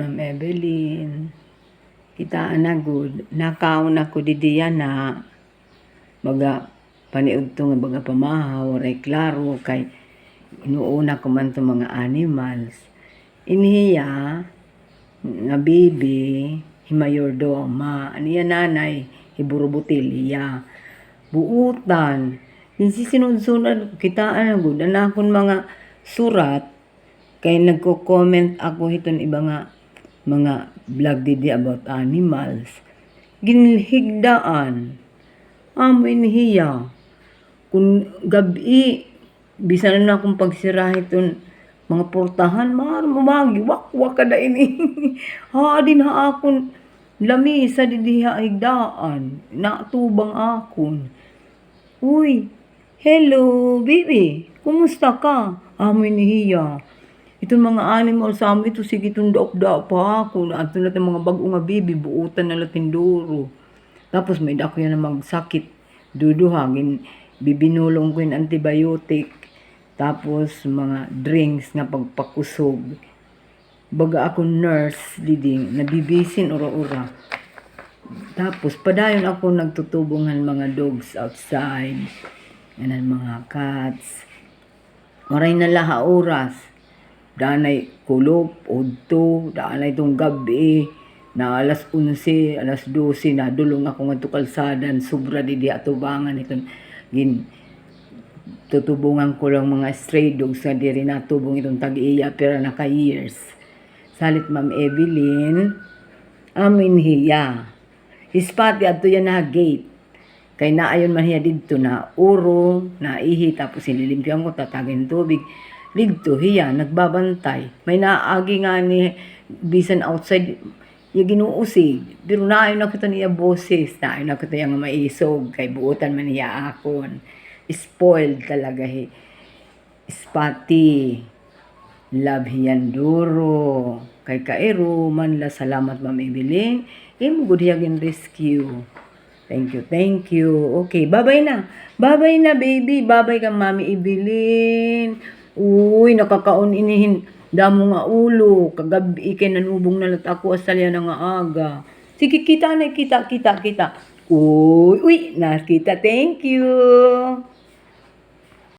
Ma'am Evelyn, kitaan na good. Nakaon ako di diyan na baga paniud to nga baga pamahaw, ray klaro kay inuuna ko man to mga animals. Iniya nga bibi himayordoma. Aniya nanay hiburubutilya. Buutan. Kinsi sinunod-sunod kitaan na good. Anakon mga surat kay nagko-comment ako hiton iba nga mga vlog didi about animals. Ginhigdaan. Amoy niya. Kung gabi, bisan na akong pagsirahin ton mga portahan, mumagi, wak kada ini. Ha, din ha akon lamisa didi ha higdaan. Natubang akon. Uy, hello, baby. Kumusta ka? Amoy niya. Itong mga animal sa amin, ito sige itong daop-daop pa ako. Ato na itong mga bago nga bibi, buutan na latinduro. Tapos may dako yan na magsakit. Duduhagin, bibinulong ko yung antibiotic. Tapos mga drinks nga pagpakusog. Baga ako nurse, diding, nabibisin ura-ura. Tapos padayon ako nagtutubungan mga dogs outside. Yan mga cats. Maray na laha oras. Danay kulop, udto, danay itong gabi, na alas 11, alas 12, na dulong ako nga kalsadan, sobra di atubangan itong tutubungan ko lang mga stray dogs nga di rin natubong itong tag-iya pero naka-years. Salit Ma'am Evelyn, amin hiya. Hispati ato yan na gate. Kay naayon man hiya dito na uro, na ihi, tapos ililimpian ko, tatagin tubig. Dito hiya, nagbabantay. May naagi nga ni bisan outside, yung ginuusig. Pero naayon na kita niya boses, naayon na kita yung maisog, kay buutan man niya akon. Spoiled talaga he. Spati. Love hiyan duro. Kay kairo man la salamat Ma'am Evelyn. Good hiyagin rescue. Thank you. Okay, bye-bye na. Bye-bye na, baby. Bye-bye ka, Mami Evelyn. Uy, nakakaon inihin. Damo nga ulo. Kagabi, ikay nanubong na lat ako. Asalya na nga aga. Sige, kita. Uy, nakita. Thank you.